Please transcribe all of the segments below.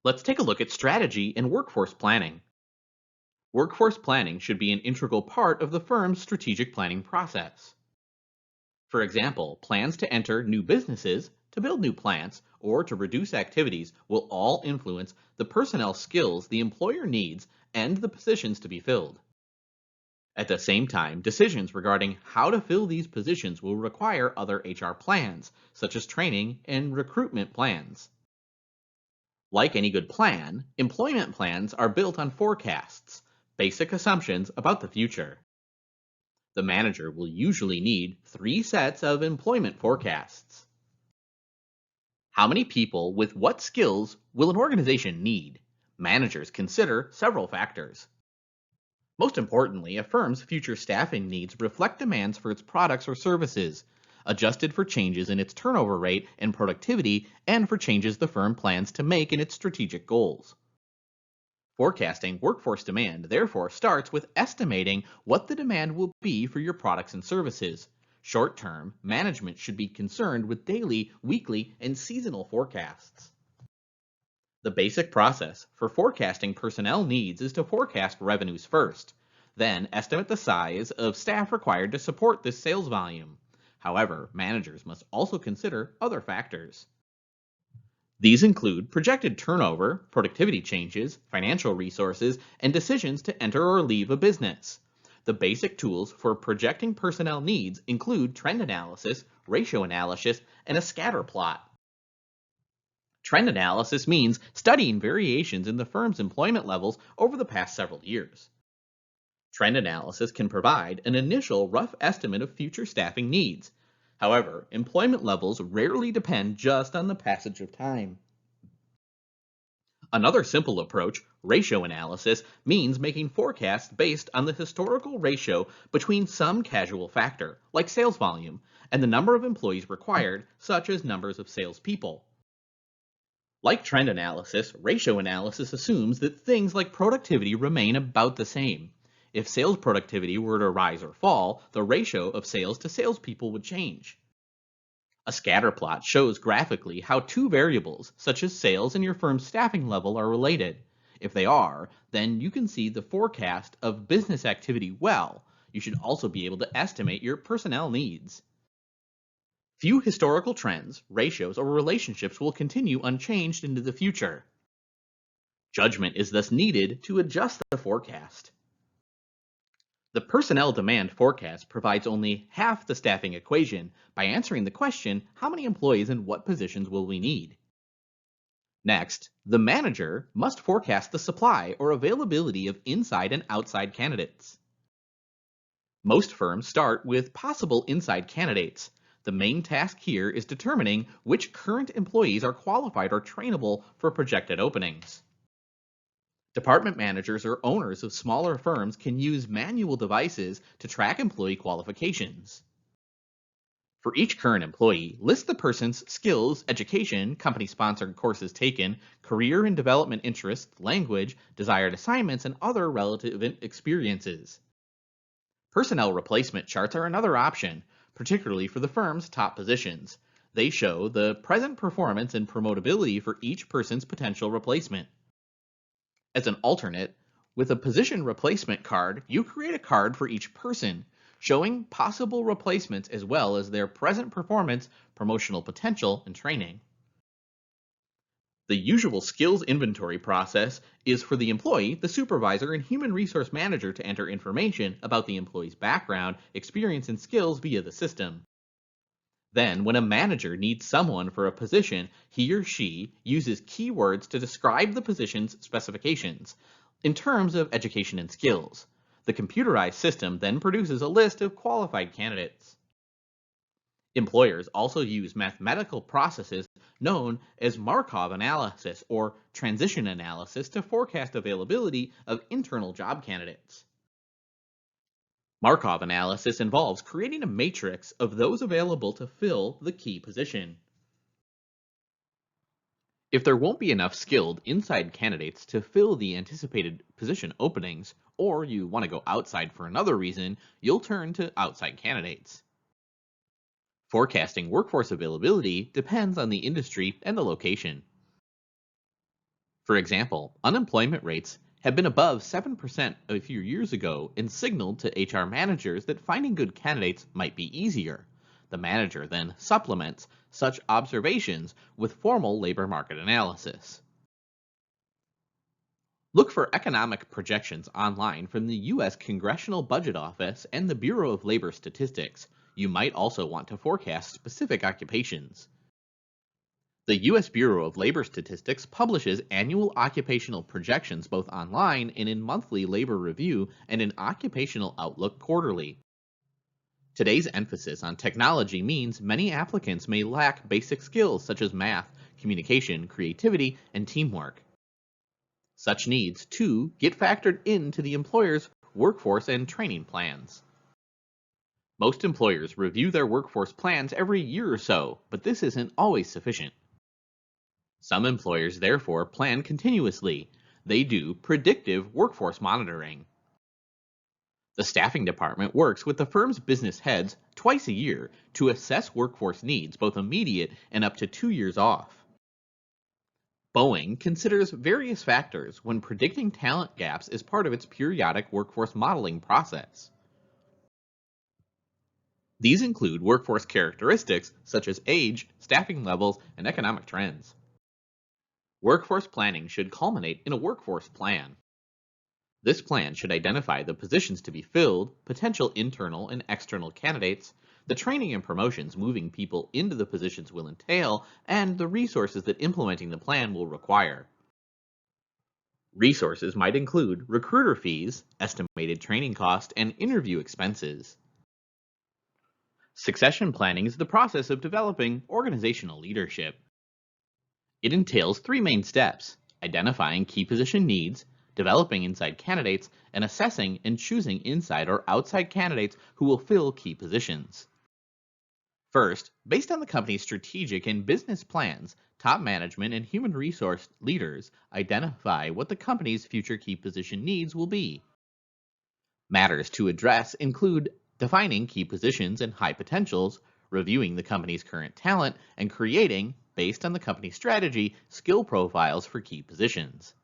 Let's take a look at strategy and workforce planning. Workforce planning should be an integral part of the firm's strategic planning process. For example, plans to enter new businesses, to build new plants, or to reduce activities will all influence the personnel skills the employer needs and the positions to be filled. At the same time, decisions regarding how to fill these positions will require other HR plans, such as training and recruitment plans. Like any good plan, employment plans are built on forecasts, basic assumptions about the future. The manager will usually need three sets of employment forecasts. How many people with what skills will an organization need? Managers consider several factors. Most importantly, a firm's future staffing needs reflect demands for its products or services, adjusted for changes in its turnover rate and productivity, and for changes the firm plans to make in its strategic goals. Forecasting workforce demand therefore starts with estimating what the demand will be for your products and services. Short term, management should be concerned with daily, weekly, and seasonal forecasts. The basic process for forecasting personnel needs is to forecast revenues first, then estimate the size of staff required to support this sales volume. However, managers must also consider other factors. These include projected turnover, productivity changes, financial resources, and decisions to enter or leave a business. The basic tools for projecting personnel needs include trend analysis, ratio analysis, and a scatter plot. Trend analysis means studying variations in the firm's employment levels over the past several years. Trend analysis can provide an initial rough estimate of future staffing needs. However, employment levels rarely depend just on the passage of time. Another simple approach, ratio analysis, means making forecasts based on the historical ratio between some casual factor, like sales volume, and the number of employees required, such as numbers of salespeople. Like trend analysis, ratio analysis assumes that things like productivity remain about the same. If sales productivity were to rise or fall, the ratio of sales to salespeople would change. A scatter plot shows graphically how two variables, such as sales and your firm's staffing level, are related. If they are, then you can see the forecast of business activity well. You should also be able to estimate your personnel needs. Few historical trends, ratios, or relationships will continue unchanged into the future. Judgment is thus needed to adjust the forecast. The personnel demand forecast provides only half the staffing equation by answering the question, how many employees and what positions will we need? Next, the manager must forecast the supply or availability of inside and outside candidates. Most firms start with possible inside candidates. The main task here is determining which current employees are qualified or trainable for projected openings. Department managers or owners of smaller firms can use manual devices to track employee qualifications. For each current employee, list the person's skills, education, company-sponsored courses taken, career and development interests, language, desired assignments, and other relevant experiences. Personnel replacement charts are another option, particularly for the firm's top positions. They show the present performance and promotability for each person's potential replacement. As an alternate, with a position replacement card, you create a card for each person, showing possible replacements as well as their present performance, promotional potential, and training. The usual skills inventory process is for the employee, the supervisor, and human resource manager to enter information about the employee's background, experience, and skills via the system. Then, when a manager needs someone for a position, he or she uses keywords to describe the position's specifications in terms of education and skills. The computerized system then produces a list of qualified candidates. Employers also use mathematical processes known as Markov analysis or transition analysis to forecast availability of internal job candidates. Markov analysis involves creating a matrix of those available to fill the key position. If there won't be enough skilled inside candidates to fill the anticipated position openings, or you want to go outside for another reason, you'll turn to outside candidates. Forecasting workforce availability depends on the industry and the location. For example, unemployment rates have been above 7% a few years ago and signaled to HR managers that finding good candidates might be easier. The manager then supplements such observations with formal labor market analysis. Look for economic projections online from the U.S. Congressional Budget Office and the Bureau of Labor Statistics. You might also want to forecast specific occupations. The U.S. Bureau of Labor Statistics publishes annual occupational projections both online and in monthly labor review and in Occupational Outlook quarterly. Today's emphasis on technology means many applicants may lack basic skills such as math, communication, creativity, and teamwork. Such needs, too, get factored into the employer's workforce and training plans. Most employers review their workforce plans every year or so, but this isn't always sufficient. Some employers therefore plan continuously. They do predictive workforce monitoring. The staffing department works with the firm's business heads twice a year to assess workforce needs, both immediate and up to 2 years off. Boeing considers various factors when predicting talent gaps as part of its periodic workforce modeling process. These include workforce characteristics such as age, staffing levels, and economic trends. Workforce planning should culminate in a workforce plan. This plan should identify the positions to be filled, potential internal and external candidates, the training and promotions moving people into the positions will entail, and the resources that implementing the plan will require. Resources might include recruiter fees, estimated training cost, and interview expenses. Succession planning is the process of developing organizational leadership. It entails 3 main steps: identifying key position needs, developing inside candidates, and assessing and choosing inside or outside candidates who will fill key positions. First, based on the company's strategic and business plans, top management and human resource leaders identify what the company's future key position needs will be. Matters to address include defining key positions and high potentials, reviewing the company's current talent, and creating, based on the company's strategy, skill profiles for key positions.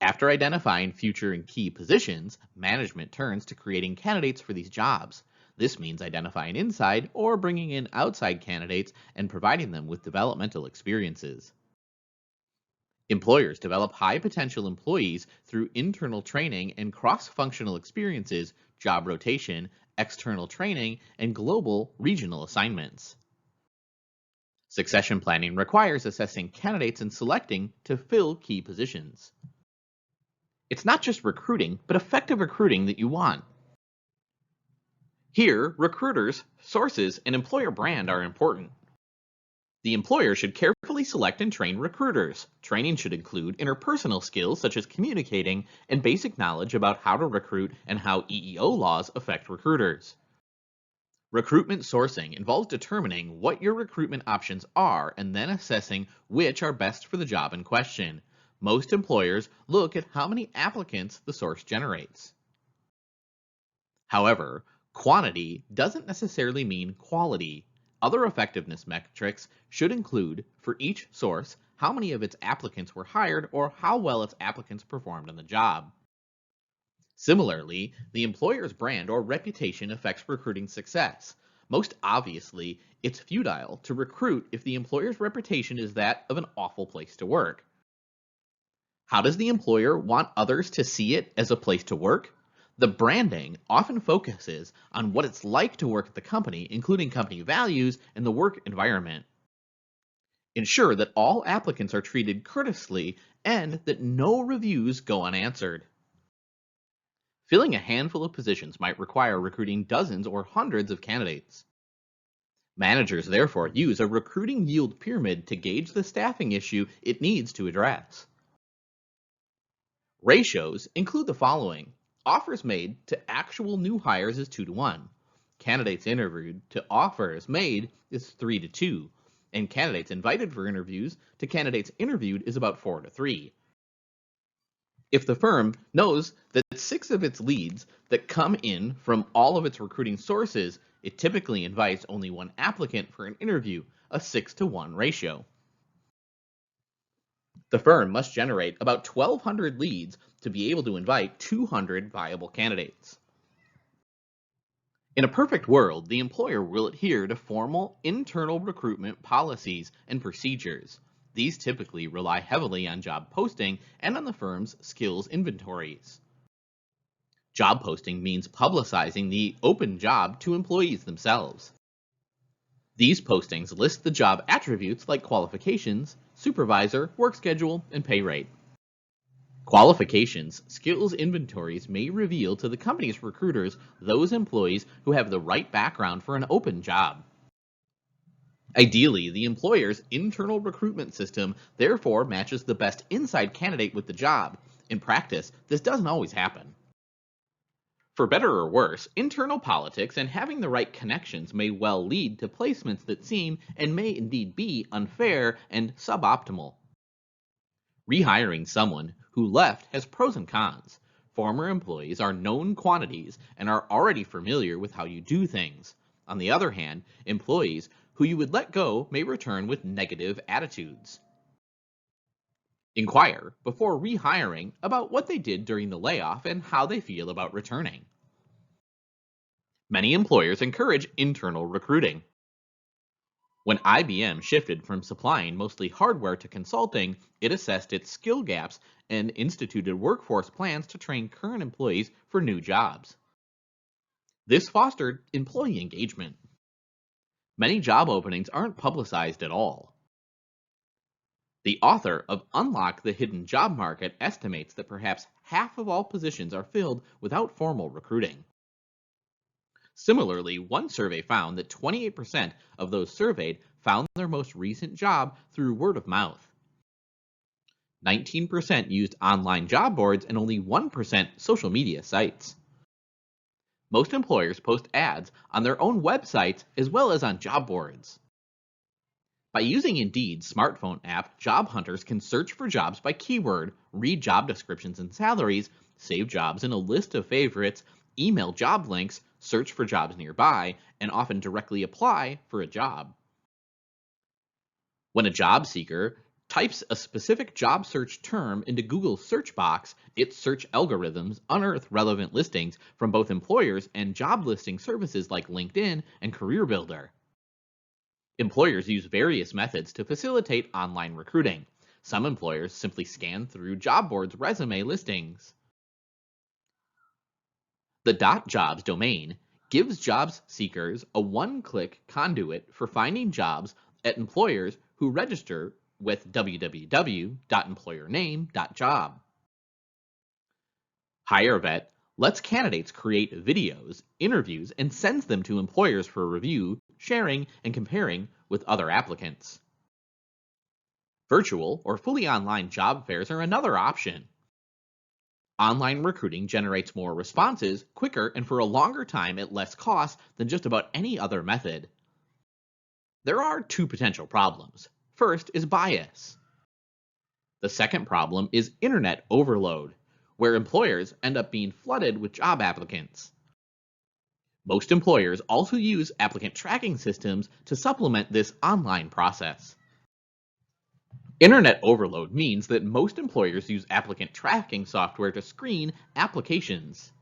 After identifying future and key positions, management turns to creating candidates for these jobs. This means identifying inside or bringing in outside candidates and providing them with developmental experiences. Employers develop high potential employees through internal training and cross-functional experiences, job rotation, external training, and global regional assignments. Succession planning requires assessing candidates and selecting to fill key positions. It's not just recruiting, but effective recruiting that you want. Here, recruiters, sources, and employer brand are important. The employer should carefully select and train recruiters. Training should include interpersonal skills such as communicating and basic knowledge about how to recruit and how EEO laws affect recruiters. Recruitment sourcing involves determining what your recruitment options are and then assessing which are best for the job in question. Most employers look at how many applicants the source generates. However, quantity doesn't necessarily mean quality. Other effectiveness metrics should include, for each source, how many of its applicants were hired or how well its applicants performed on the job. Similarly, the employer's brand or reputation affects recruiting success. Most obviously, it's futile to recruit if the employer's reputation is that of an awful place to work. How does the employer want others to see it as a place to work? The branding often focuses on what it's like to work at the company, including company values and the work environment. Ensure that all applicants are treated courteously and that no reviews go unanswered. Filling a handful of positions might require recruiting dozens or hundreds of candidates. Managers therefore use a recruiting yield pyramid to gauge the staffing issue it needs to address. Ratios include the following. Offers made to actual new hires is 2-to-1. Candidates interviewed to offers made is 3-to-2. And candidates invited for interviews to candidates interviewed is about 4-to-3. If the firm knows that 6 of its leads that come in from all of its recruiting sources, it typically invites only 1 applicant for an interview, a 6-to-1 ratio. The firm must generate about 1,200 leads to be able to invite 200 viable candidates. In a perfect world, the employer will adhere to formal internal recruitment policies and procedures. These typically rely heavily on job posting and on the firm's skills inventories. Job posting means publicizing the open job to employees themselves. These postings list the job attributes like qualifications, supervisor, work schedule, and pay rate. Qualifications, skills inventories may reveal to the company's recruiters those employees who have the right background for an open job. Ideally, the employer's internal recruitment system therefore matches the best inside candidate with the job. In practice, this doesn't always happen. For better or worse, internal politics and having the right connections may well lead to placements that seem and may indeed be unfair and suboptimal. Rehiring someone who left has pros and cons. Former employees are known quantities and are already familiar with how you do things. On the other hand, employees who you would let go may return with negative attitudes. Inquire before rehiring about what they did during the layoff and how they feel about returning. Many employers encourage internal recruiting. When IBM shifted from supplying mostly hardware to consulting, it assessed its skill gaps and instituted workforce plans to train current employees for new jobs. This fostered employee engagement. Many job openings aren't publicized at all. The author of Unlock the Hidden Job Market estimates that perhaps half of all positions are filled without formal recruiting. Similarly, one survey found that 28% of those surveyed found their most recent job through word of mouth. 19% used online job boards and only 1% social media sites. Most employers post ads on their own websites as well as on job boards. By using Indeed's smartphone app, job hunters can search for jobs by keyword, read job descriptions and salaries, save jobs in a list of favorites, email job links, search for jobs nearby, and often directly apply for a job. When a job seeker types a specific job search term into Google's search box, its search algorithms unearth relevant listings from both employers and job listing services like LinkedIn and CareerBuilder. Employers use various methods to facilitate online recruiting. Some employers simply scan through job boards' resume listings. The .jobs domain gives job seekers a one-click conduit for finding jobs at employers who register with www.employername.job. HireVet lets candidates create videos, interviews, and sends them to employers for review, sharing, and comparing with other applicants. Virtual or fully online job fairs are another option. Online recruiting generates more responses quicker and for a longer time at less cost than just about any other method. There are two potential problems. First is bias. The second problem is internet overload, where employers end up being flooded with job applicants. Most employers also use applicant tracking systems to supplement this online process. Internet overload means that most employers use applicant tracking software to screen applications.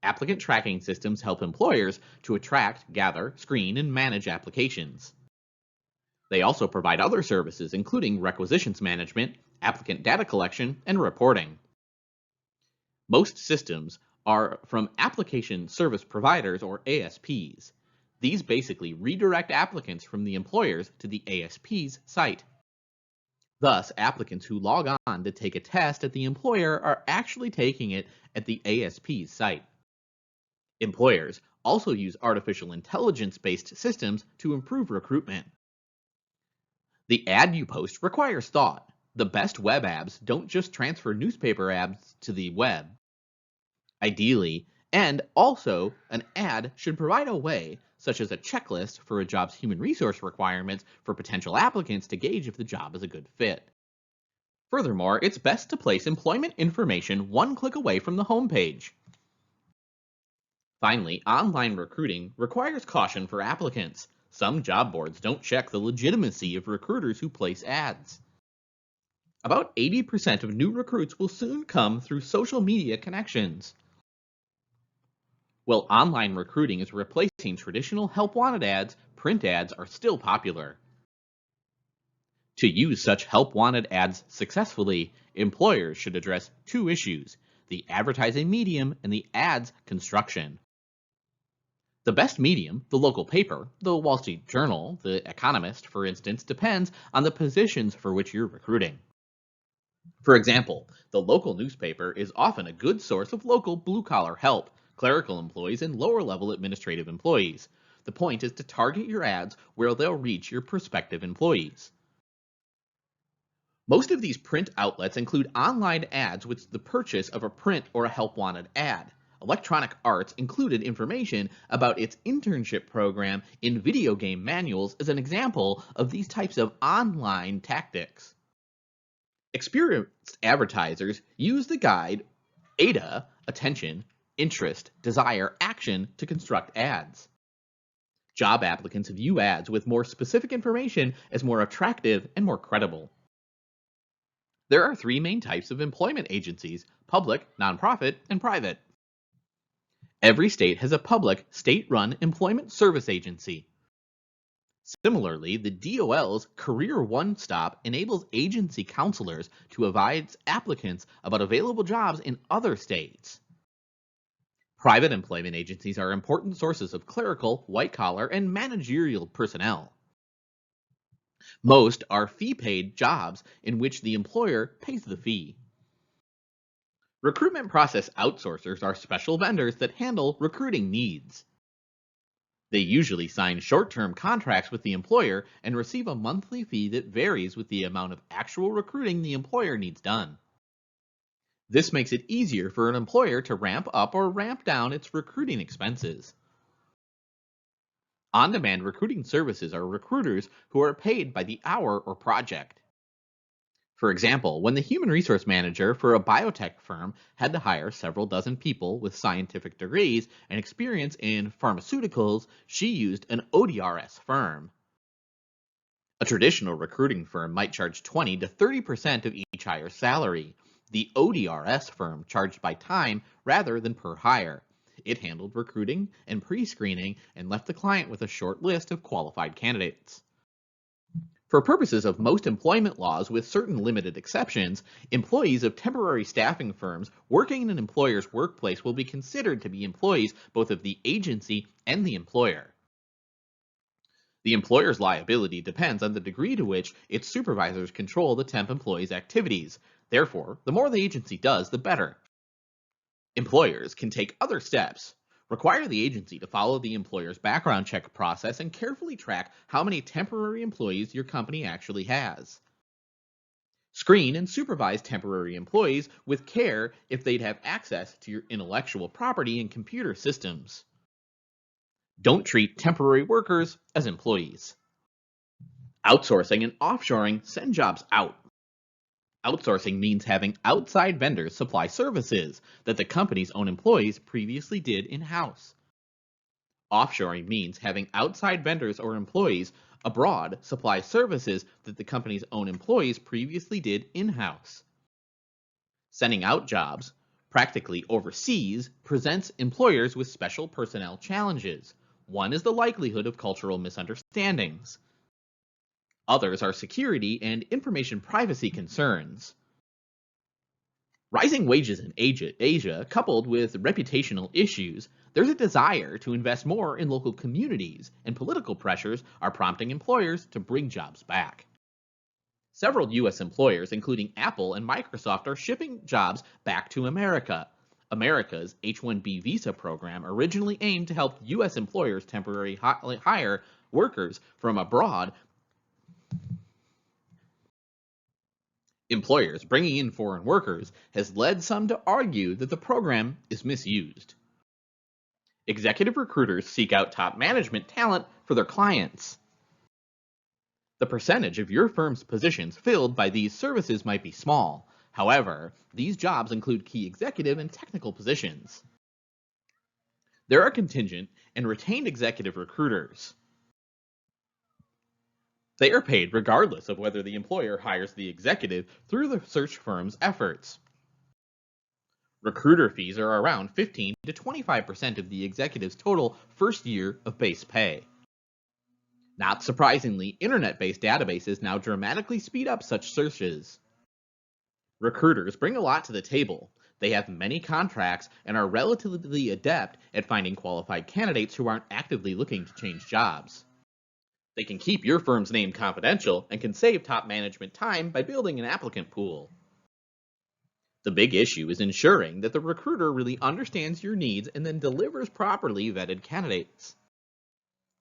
Applicant tracking systems help employers to attract, gather, screen, and manage applications. They also provide other services, including requisitions management, applicant data collection, and reporting. Most systems are from application service providers or ASPs. These basically redirect applicants from the employers to the ASP's site. Thus, applicants who log on to take a test at the employer are actually taking it at the ASP's site. Employers also use artificial intelligence-based systems to improve recruitment. The ad you post requires thought. The best web ads don't just transfer newspaper ads to the web. Ideally, and also, an ad should provide a way, such as a checklist for a job's human resource requirements for potential applicants to gauge if the job is a good fit. Furthermore, it's best to place employment information one click away from the homepage. Finally, online recruiting requires caution for applicants. Some job boards don't check the legitimacy of recruiters who place ads. About 80% of new recruits will soon come through social media connections. While online recruiting is replacing traditional help wanted ads, print ads are still popular. To use such help wanted ads successfully, employers should address two issues: the advertising medium and the ads construction. The best medium, the local paper, the Wall Street Journal, the Economist, for instance, depends on the positions for which you're recruiting. For example, the local newspaper is often a good source of local blue collar help, clerical employees, and lower level administrative employees. The point is to target your ads where they'll reach your prospective employees. Most of these print outlets include online ads with the purchase of a print or a help wanted ad. Electronic Arts included information about its internship program in video game manuals as an example of these types of online tactics. Experienced advertisers use the guide ADA, attention, interest, desire, action to construct ads. Job applicants view ads with more specific information as more attractive and more credible. There are three main types of employment agencies: public, nonprofit, and private. Every state has a public, state-run employment service agency. Similarly, the DOL's Career One Stop enables agency counselors to advise applicants about available jobs in other states. Private employment agencies are important sources of clerical, white-collar, and managerial personnel. Most are fee-paid jobs in which the employer pays the fee. Recruitment process outsourcers are special vendors that handle recruiting needs. They usually sign short-term contracts with the employer and receive a monthly fee that varies with the amount of actual recruiting the employer needs done. This makes it easier for an employer to ramp up or ramp down its recruiting expenses. On-demand recruiting services are recruiters who are paid by the hour or project. For example, when the human resource manager for a biotech firm had to hire several dozen people with scientific degrees and experience in pharmaceuticals, she used an ODRS firm. A traditional recruiting firm might charge 20 to 30% of each hire's salary. The ODRS firm charged by time rather than per hire. It handled recruiting and pre-screening and left the client with a short list of qualified candidates. For purposes of most employment laws, with certain limited exceptions, employees of temporary staffing firms working in an employer's workplace will be considered to be employees both of the agency and the employer. The employer's liability depends on the degree to which its supervisors control the temp employee's activities. Therefore, the more the agency does, the better. Employers can take other steps. Require the agency to follow the employer's background check process and carefully track how many temporary employees your company actually has. Screen and supervise temporary employees with care if they'd have access to your intellectual property and computer systems. Don't treat temporary workers as employees. Outsourcing and offshoring send jobs out. Outsourcing means having outside vendors supply services that the company's own employees previously did in-house. Offshoring means having outside vendors or employees abroad supply services that the company's own employees previously did in-house. Sending out jobs, practically overseas, presents employers with special personnel challenges. One is the likelihood of cultural misunderstandings. Others are security and information privacy concerns. Rising wages in Asia, coupled with reputational issues, there's a desire to invest more in local communities, and political pressures are prompting employers to bring jobs back. Several U.S. employers, including Apple and Microsoft, are shipping jobs back to America. America's H-1B visa program originally aimed to help U.S. employers temporarily hire workers from abroad. Employers bringing in foreign workers has led some to argue that the program is misused. Executive recruiters seek out top management talent for their clients. The percentage of your firm's positions filled by these services might be small. However, these jobs include key executive and technical positions. There are contingent and retained executive recruiters. They are paid regardless of whether the employer hires the executive through the search firm's efforts. Recruiter fees are around 15 to 25% of the executive's total first year of base pay. Not surprisingly, internet-based databases now dramatically speed up such searches. Recruiters bring a lot to the table. They have many contracts and are relatively adept at finding qualified candidates who aren't actively looking to change jobs. They can keep your firm's name confidential and can save top management time by building an applicant pool. The big issue is ensuring that the recruiter really understands your needs and then delivers properly vetted candidates.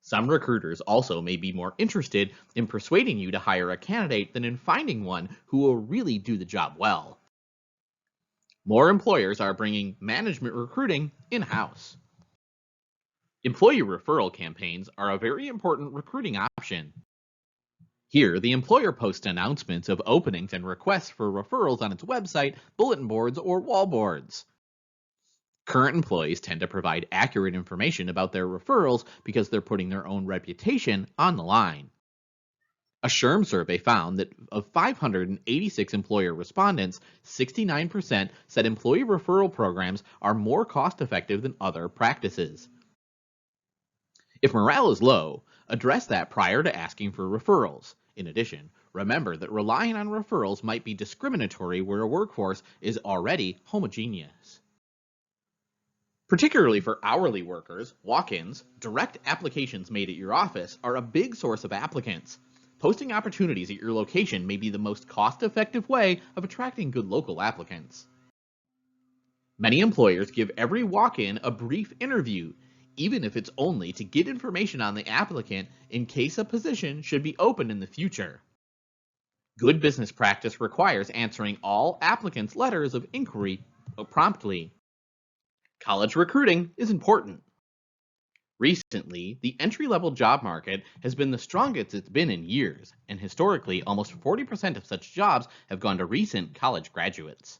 Some recruiters also may be more interested in persuading you to hire a candidate than in finding one who will really do the job well. More employers are bringing management recruiting in-house. Employee referral campaigns are a very important recruiting option. Here, the employer posts announcements of openings and requests for referrals on its website, bulletin boards, or wall boards. Current employees tend to provide accurate information about their referrals because they're putting their own reputation on the line. A SHRM survey found that of 586 employer respondents, 69% said employee referral programs are more cost-effective than other practices. If morale is low, address that prior to asking for referrals. In addition, remember that relying on referrals might be discriminatory where a workforce is already homogeneous. Particularly for hourly workers, walk-ins, direct applications made at your office are a big source of applicants. Posting opportunities at your location may be the most cost-effective way of attracting good local applicants. Many employers give every walk-in a brief interview, even if it's only to get information on the applicant in case a position should be open in the future. Good business practice requires answering all applicants' letters of inquiry promptly. College recruiting is important. Recently, the entry-level job market has been the strongest it's been in years, and historically, almost 40% of such jobs have gone to recent college graduates.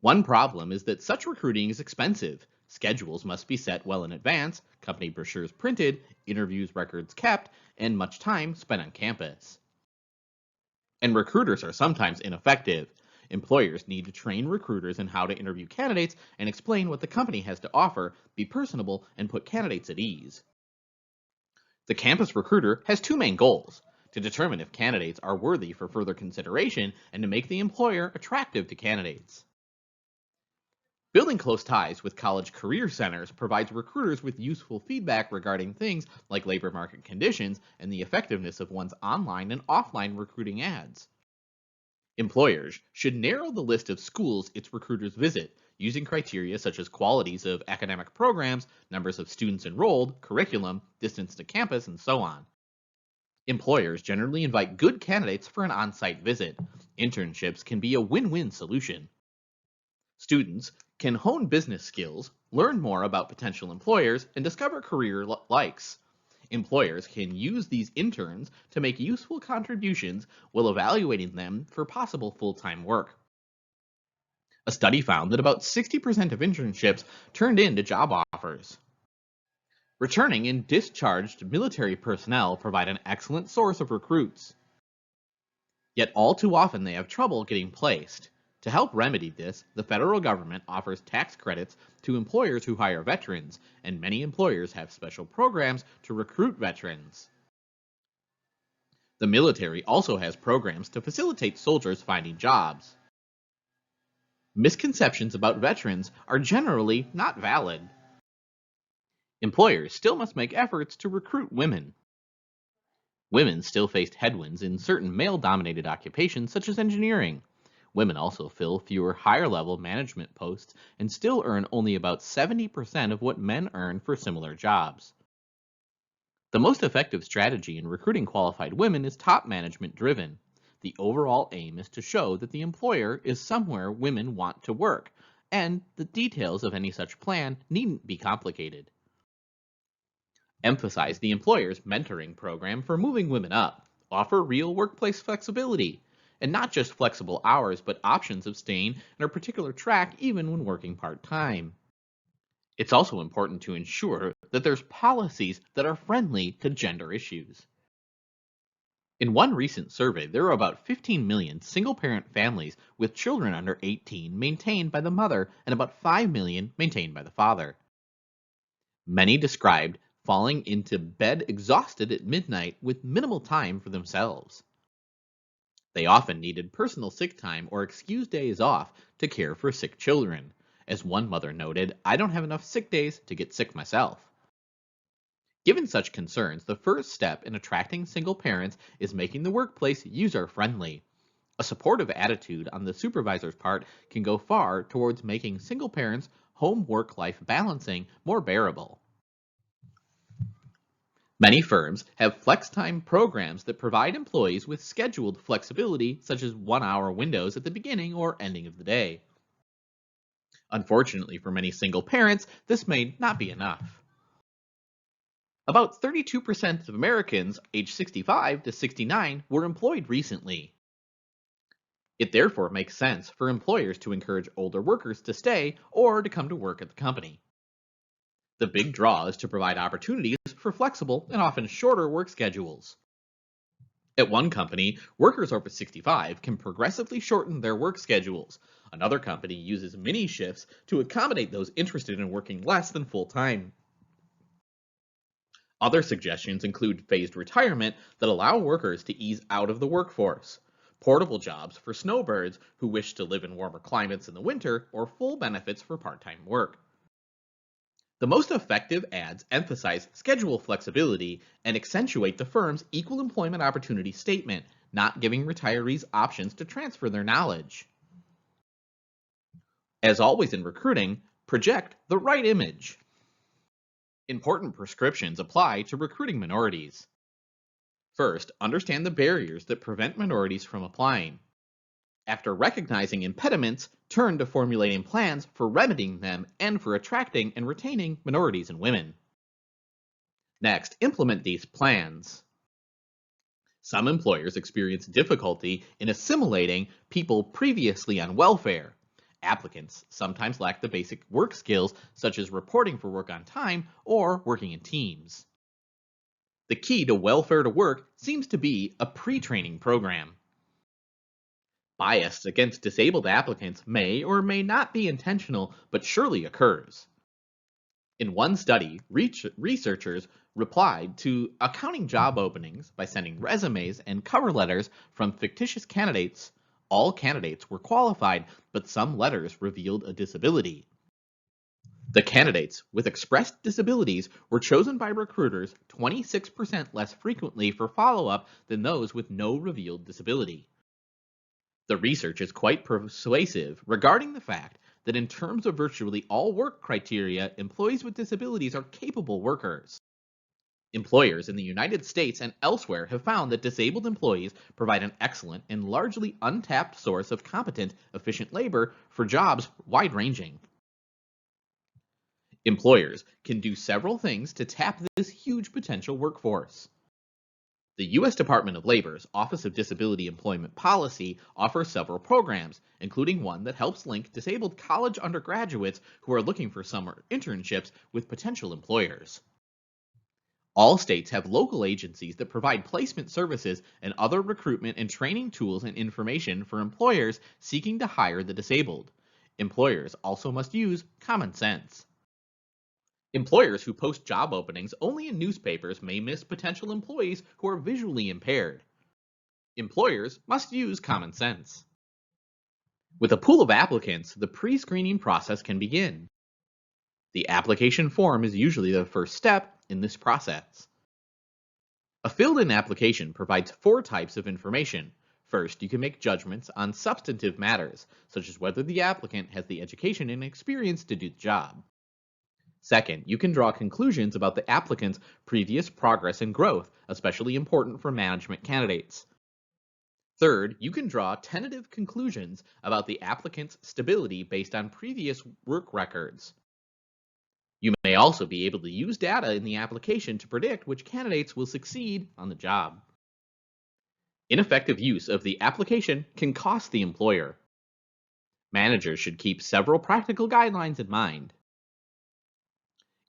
One problem is that such recruiting is expensive. Schedules must be set well in advance, company brochures printed, interviews records kept, and much time spent on campus. And recruiters are sometimes ineffective. Employers need to train recruiters in how to interview candidates and explain what the company has to offer, be personable, and put candidates at ease. The campus recruiter has two main goals: to determine if candidates are worthy for further consideration and to make the employer attractive to candidates. Building close ties with college career centers provides recruiters with useful feedback regarding things like labor market conditions and the effectiveness of one's online and offline recruiting ads. Employers should narrow the list of schools its recruiters visit, using criteria such as qualities of academic programs, numbers of students enrolled, curriculum, distance to campus, and so on. Employers generally invite good candidates for an on-site visit. Internships can be a win-win solution. Students can hone business skills, learn more about potential employers, and discover career likes. Employers can use these interns to make useful contributions while evaluating them for possible full-time work. A study found that about 60% of internships turned into job offers. Returning and discharged military personnel provide an excellent source of recruits. Yet all too often they have trouble getting placed. To help remedy this, the federal government offers tax credits to employers who hire veterans, and many employers have special programs to recruit veterans. The military also has programs to facilitate soldiers finding jobs. Misconceptions about veterans are generally not valid. Employers still must make efforts to recruit women. Women still face headwinds in certain male-dominated occupations such as engineering. Women also fill fewer higher-level management posts and still earn only about 70% of what men earn for similar jobs. The most effective strategy in recruiting qualified women is top management driven. The overall aim is to show that the employer is somewhere women want to work, and the details of any such plan needn't be complicated. Emphasize the employer's mentoring program for moving women up. Offer real workplace flexibility. And not just flexible hours, but options of staying in a particular track even when working part-time. It's also important to ensure that there's policies that are friendly to gender issues. In one recent survey, there are about 15 million single-parent families with children under 18 maintained by the mother and about 5 million maintained by the father. Many described falling into bed exhausted at midnight with minimal time for themselves. They often needed personal sick time or excused days off to care for sick children. As one mother noted, "I don't have enough sick days to get sick myself." Given such concerns, the first step in attracting single parents is making the workplace user-friendly. A supportive attitude on the supervisor's part can go far towards making single parents' home work-life balancing more bearable. Many firms have flex time programs that provide employees with scheduled flexibility, such as 1-hour windows at the beginning or ending of the day. Unfortunately for many single parents, this may not be enough. About 32% of Americans aged 65 to 69 were employed recently. It therefore makes sense for employers to encourage older workers to stay or to come to work at the company. The big draw is to provide opportunities for flexible and often shorter work schedules. At one company, workers over 65 can progressively shorten their work schedules. Another company uses mini shifts to accommodate those interested in working less than full time. Other suggestions include phased retirement that allow workers to ease out of the workforce, portable jobs for snowbirds who wish to live in warmer climates in the winter, or full benefits for part-time work. The most effective ads emphasize schedule flexibility and accentuate the firm's equal employment opportunity statement, not giving retirees options to transfer their knowledge. As always in recruiting, project the right image. Important prescriptions apply to recruiting minorities. First, understand the barriers that prevent minorities from applying. After recognizing impediments, turn to formulating plans for remedying them and for attracting and retaining minorities and women. Next, implement these plans. Some employers experience difficulty in assimilating people previously on welfare. Applicants sometimes lack the basic work skills such as reporting for work on time or working in teams. The key to welfare to work seems to be a pre-training program. Bias against disabled applicants may or may not be intentional, but surely occurs. In one study, researchers replied to accounting job openings by sending resumes and cover letters from fictitious candidates. All candidates were qualified, but some letters revealed a disability. The candidates with expressed disabilities were chosen by recruiters 26% less frequently for follow-up than those with no revealed disability. The research is quite persuasive regarding the fact that in terms of virtually all work criteria, employees with disabilities are capable workers. Employers in the United States and elsewhere have found that disabled employees provide an excellent and largely untapped source of competent, efficient labor for jobs wide-ranging. Employers can do several things to tap this huge potential workforce. The U.S. Department of Labor's Office of Disability Employment Policy offers several programs, including one that helps link disabled college undergraduates who are looking for summer internships with potential employers. All states have local agencies that provide placement services and other recruitment and training tools and information for employers seeking to hire the disabled. Employers also must use common sense. Employers who post job openings only in newspapers may miss potential employees who are visually impaired. Employers must use common sense. With a pool of applicants, the pre-screening process can begin. The application form is usually the first step in this process. A filled-in application provides 4 types of information. First, you can make judgments on substantive matters, such as whether the applicant has the education and experience to do the job. Second, you can draw conclusions about the applicant's previous progress and growth, especially important for management candidates. Third, you can draw tentative conclusions about the applicant's stability based on previous work records. You may also be able to use data in the application to predict which candidates will succeed on the job. Ineffective use of the application can cost the employer. Managers should keep several practical guidelines in mind.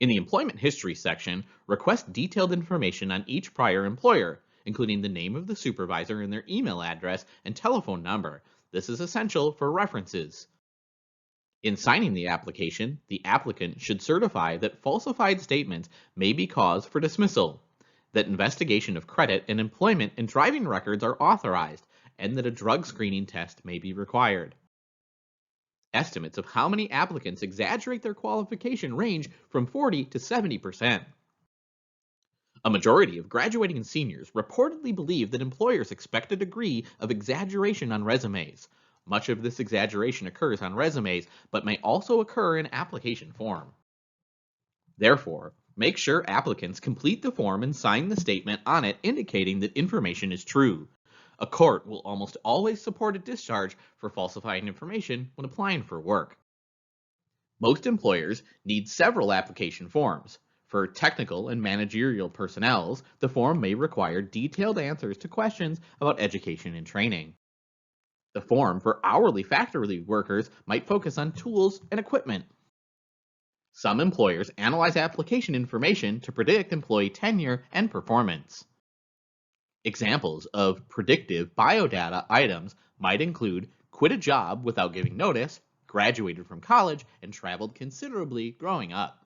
In the employment history section, request detailed information on each prior employer. including the name of the supervisor and their email address and telephone number. This is essential for references. In signing the application, the applicant should certify that falsified statements may be cause for dismissal, that investigation of credit and employment and driving records are authorized, and that a drug screening test may be required. Estimates of how many applicants exaggerate their qualification range from 40 to 70%. A majority of graduating seniors reportedly believe that employers expect a degree of exaggeration on resumes. Much of this exaggeration occurs on resumes, but may also occur in application form. Therefore, make sure applicants complete the form and sign the statement on it indicating that information is true. A court will almost always support a discharge for falsifying information when applying for work. Most employers need several application forms. For technical and managerial personnel, the form may require detailed answers to questions about education and training. The form for hourly factory workers might focus on tools and equipment. Some employers analyze application information to predict employee tenure and performance. Examples of predictive biodata items might include quit a job without giving notice, graduated from college, and traveled considerably growing up.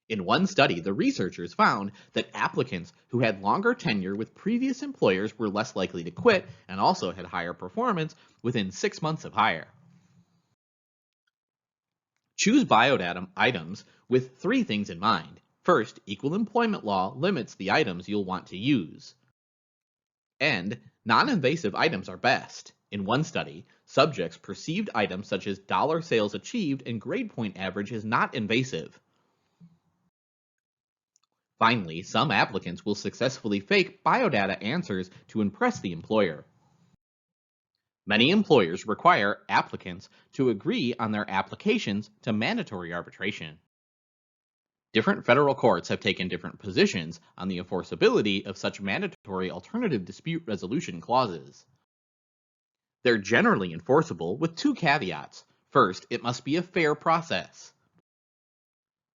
In one study, the researchers found that applicants who had longer tenure with previous employers were less likely to quit and also had higher performance within 6 months of hire. Choose biodata items with 3 things in mind. First, equal employment law limits the items you'll want to use. And non-invasive items are best. In one study, subjects perceived items such as dollar sales achieved and grade point average as not invasive. Finally, some applicants will successfully fake biodata answers to impress the employer. Many employers require applicants to agree on their applications to mandatory arbitration. Different federal courts have taken different positions on the enforceability of such mandatory alternative dispute resolution clauses. They're generally enforceable with 2 caveats. First, it must be a fair process.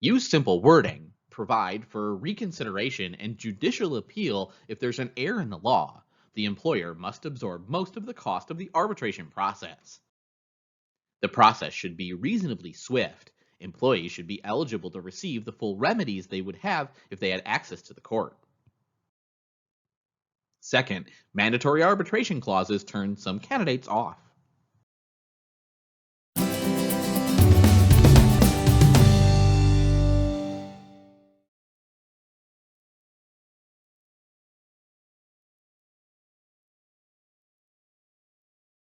Use simple wording. Provide for reconsideration and judicial appeal if there's an error in the law. The employer must absorb most of the cost of the arbitration process. The process should be reasonably swift. Employees should be eligible to receive the full remedies they would have if they had access to the court. Second, mandatory arbitration clauses turn some candidates off.